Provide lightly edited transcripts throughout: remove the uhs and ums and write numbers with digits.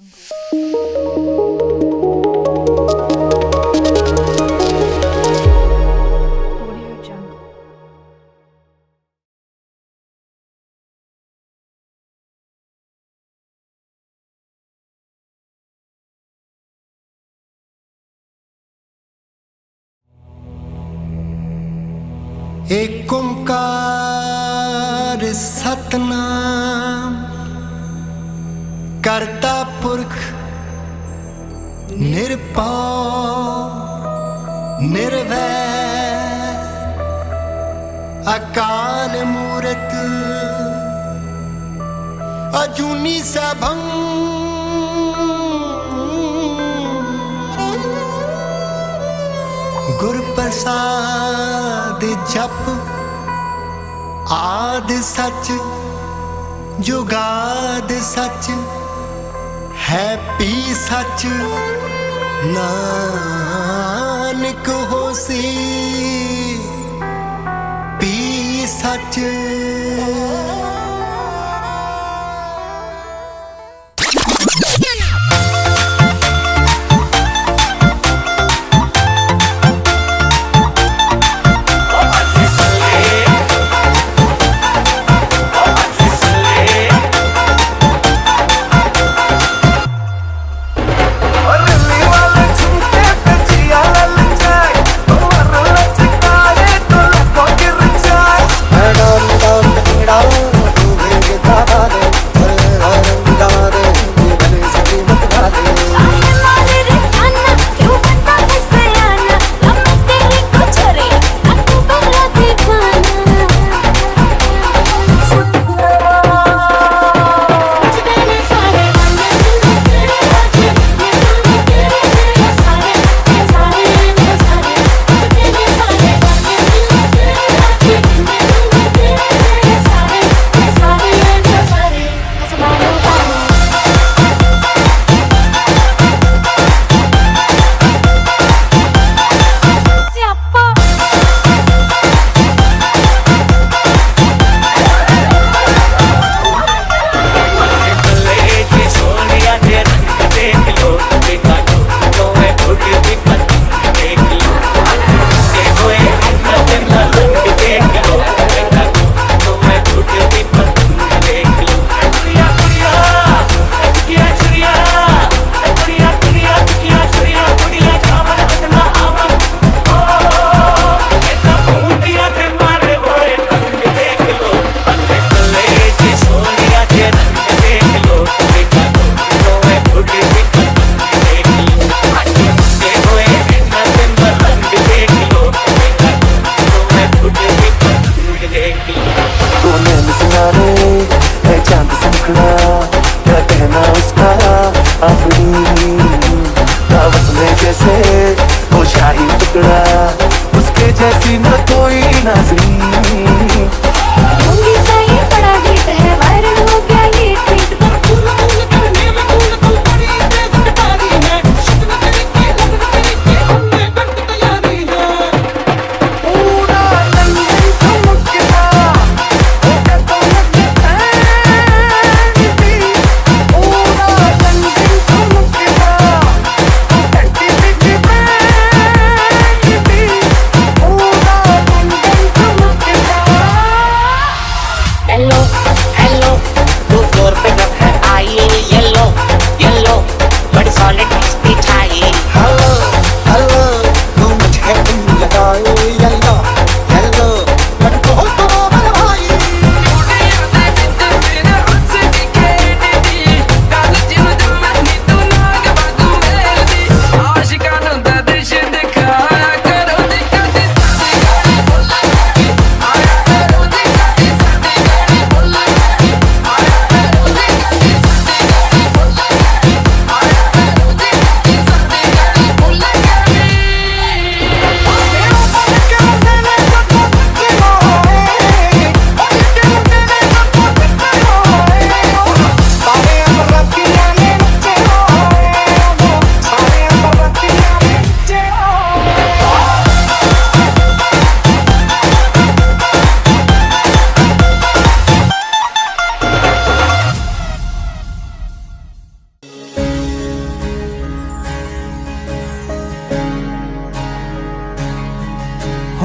एक ओंकार सतनाम करता पुरख निरभौ निर्वैर अकाल मूरत अजूनी सैभं गुर प्रसाद जप आद सच जुगाद सच है पी सच नानक होसी पी सच। Down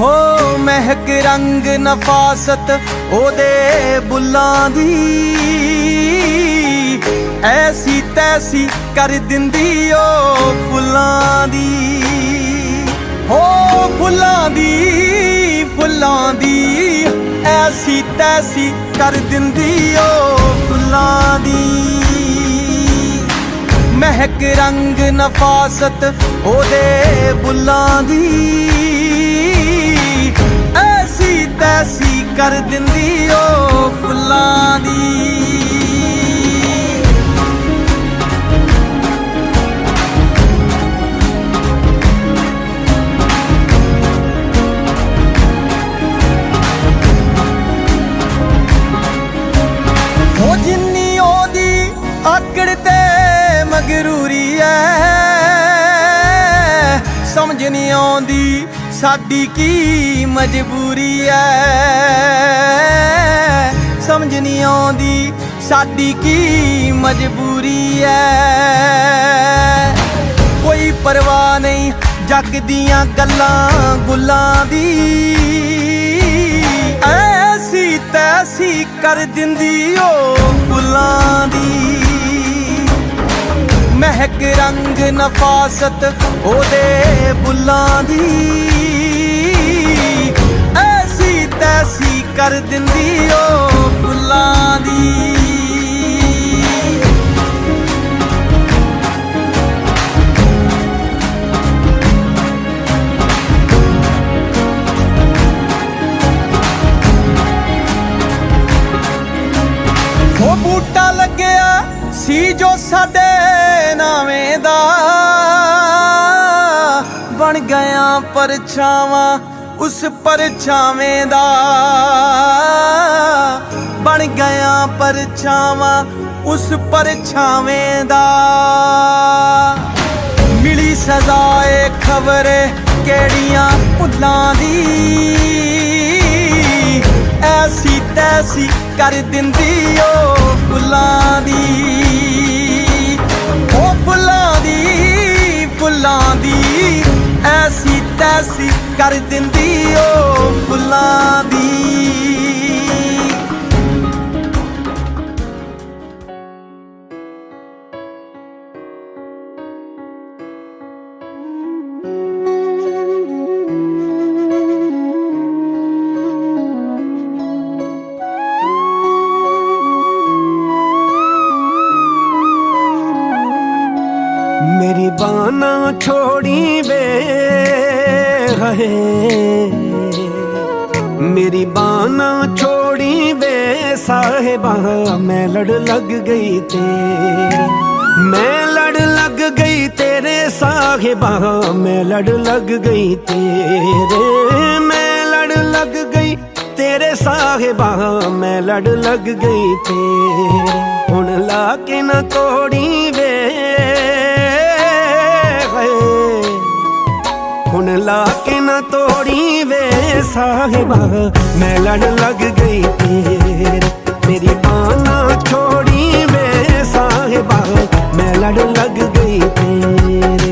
हो महक रंग नफासत ओदे बुल्लां दी, ऐसी तैसी कर दिंदी ओ फुल्लां दी। हो फुल्लां दी फुल्लां दी, ऐसी तैसी कर दिंदी ओ फुल्लां दी। महक रंग नफासत ओदे बुल्लां दी, ऐसी तैसी कर दिंदी ओ फुल्लां दी। हो जिन्नी ओदी आकड़ ते मगरूरी है, समझ नहीं आउंदी साडी की मजबूरी है। समझ नहीं आउंदी साडी की मजबूरी है। कोई परवाह नहीं जग दियां गल्लां गुल्लां दी, ऐसी तैसी कर दिंदी ओ फुल्लां दी। महक रंग नफासत ओदे बुल्लां दी, ऐसी तैसी कर दिंदी ओ फुल्लां दी। हो बूटा लग्या सी जो साडे नावें दा, बन गया परछावां उस परछावें दा। बन गया परछावां उस परछावें दा। मिली सजाए खबरे केड़ियां भुल्लां दी, ऐसी तैसी कर दिंदी ओ फुल्लां दी। ओ फुल्लां दी फुल्लां दी, ऐसी तैसी कर दिंदी ओ फुल्लां दी। मेरी बाना छोड़ी वे है, मेरी बाना छोड़ी वे साहिबा, मैं लड़ लग गई तेरी। मैं लड़ लग गई तेरे साहिबा, मैं लड़ लग गई तेरे। मैं लड़ लग गई तेरे साहिबा, मैं लड़ लग गई तेरे। हुण ला के न तोड़ी वे, हुण ला के न तोड़ी वे साहिबा, मैं लड़ लग गई तेरे। मेरी बाना छोड़ी वे साहिबा, मैं लड़ लग गई तेरे।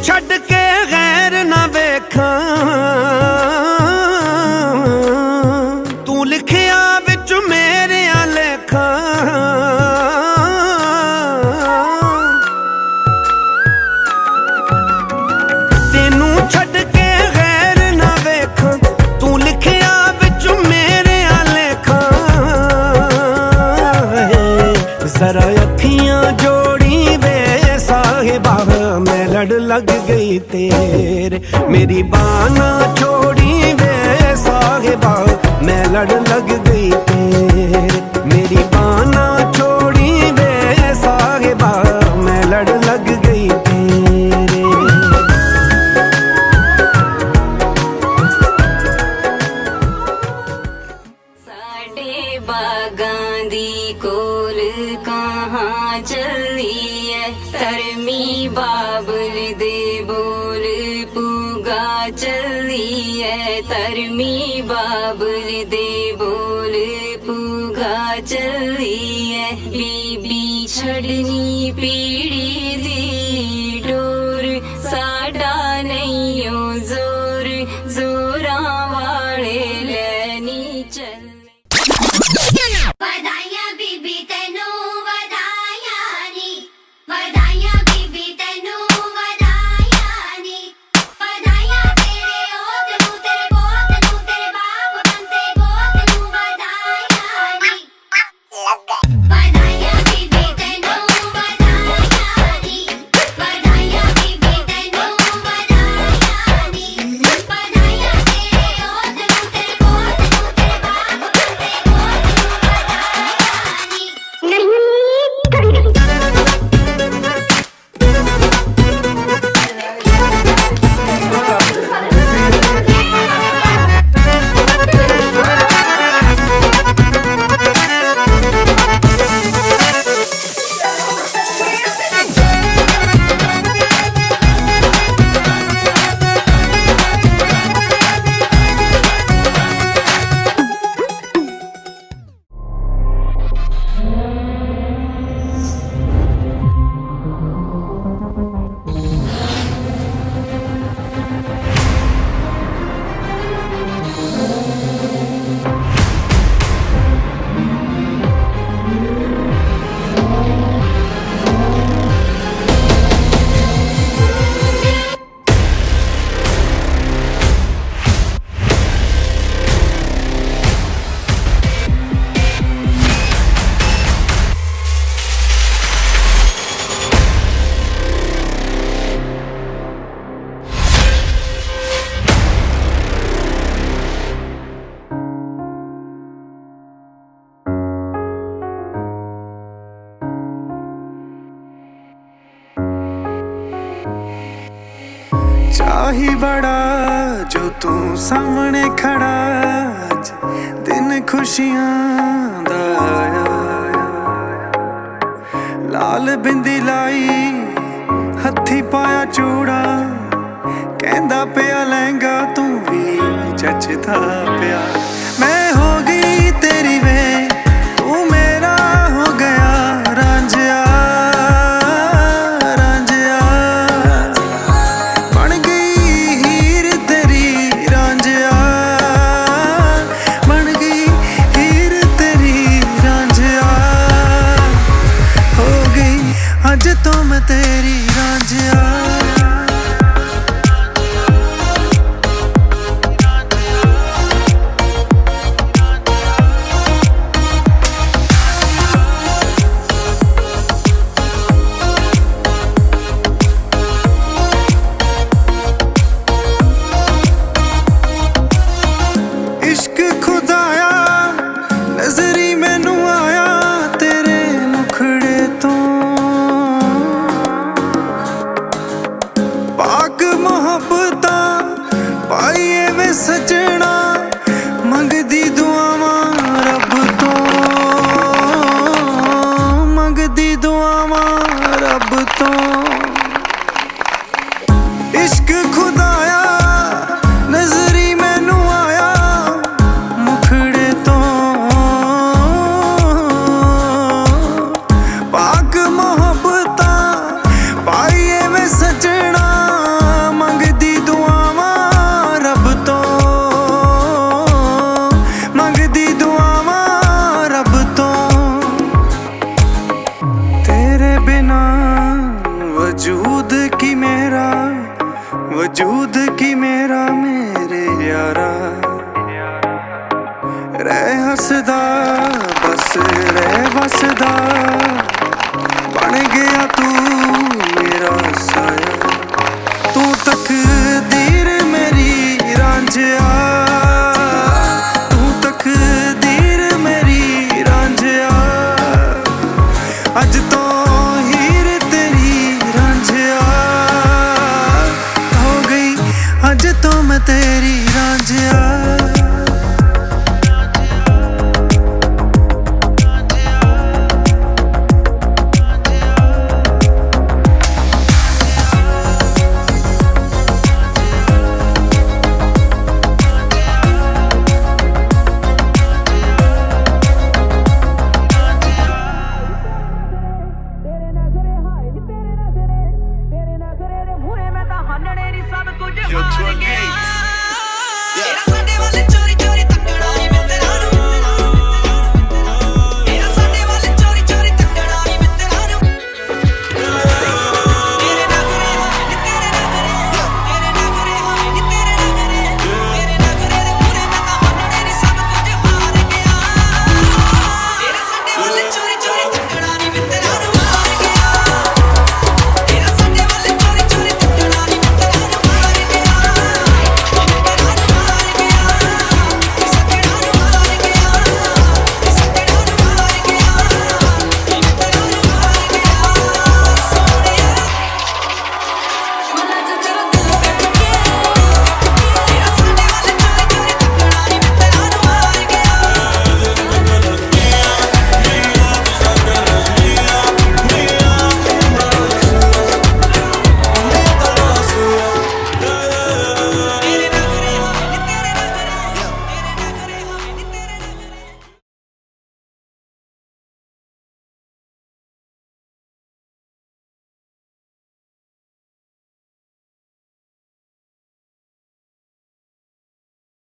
छड़ के गैर ना वेखां, तू लिखिया विच मेरे लेखां। तेनू छड़ के गैर ना वेखां, तू लिखिया विच मेरे लेखां। जरा अखियां जोड़ी वे साहिबा, मैं लड़ लग गई तेरे। मेरी बाना छोड़ी वे साहिबा, मैं लड़ लग गई तेरे। मेरी बाना छोड़ी वे साहिबा, मैं लड़ लग गई तेरे। साढ़े साडे बागां दी कोल कहाँ चली है धर्मी बाबल दे बोल पूगा चली है धर्मी बाबल दे बोल पूगा चली है बीबी छड़नी पीड़ी दी डोर साडा नहीं ओ जोर जोरा वाले लैनी चल ਵਧਾਈਆਂ ਬੀਬੀ ਤੈਨੂੰ ਵਧਾਈਆਂ ਨੀ ਵਧਾਈਆਂ ਬੀਬੀ ਤੈਨੂੰ ਵਧਾਈਆਂ ਨੀ ਵਧਾਈਆਂ ਤੇਰੇ ਔਤ ਨੂੰ ਤੇਰੇ ਪੋਤ ਨੂੰ ਤੇਰੇ ਬਾਪ ਬੰਤੇ ਗੋਤ ਨੂੰ ਵਧਾਈਆਂ ਨੀ ਵਧਾਈਆਂ ਬੀਬੀ ਤੈਨੂੰ ਵਧਾਈਆਂ ਨੀ ਵਧਾਈਆਂ ਬੀਬੀ ਤੈਨੂੰ ਵਧਾਈਆਂ ਨੀ ਵਧਾਈਆਂ ਤੇਰੇ ਔਤ ਨੂੰ ਤੇਰੇ ਪੋਤ ਨੂੰ ਤੇਰੇ ਬਾਪ ਬੰਤੇ ਗੋਤ ਨੂੰ ਵਧਾਈਆਂ ਨੀ चाही बड़ा जो तू सामने खड़ा आज दिन खुशियां दा आया लाल बिंदी लाई हथी पाया चूड़ा कहंदा पिया लहंगा तू भी जचदा पिया मैं हो गई तेरी वे तू मेरा हो गया रांझिया रांझिया बन गई हीर तेरी रांझिया बन गई हीर तेरी रांझिया हो गई अज तो मैं तेरी रांझिया इश्क खुदाया नजरी मैनू आया तेरे मुखड़े तो पाक मोहब्बत पाइए वे सजना मंगदी दुआवां रब तो मंगदी दुआवां रब तो इश्क खुदाया नजरी मैनू आया मुखड़े तो पाक मोहब्बत पाइए वे सजना मंगदी दुआवां रब तो मंगदी दुआवां रब तो तेरे बिना वजूद की मेरा वजूद की मेरा मेरे यारा रह हसदा बस रह बसदा बन गया तू मेरा साया तू तकदीर मेरी रांझिया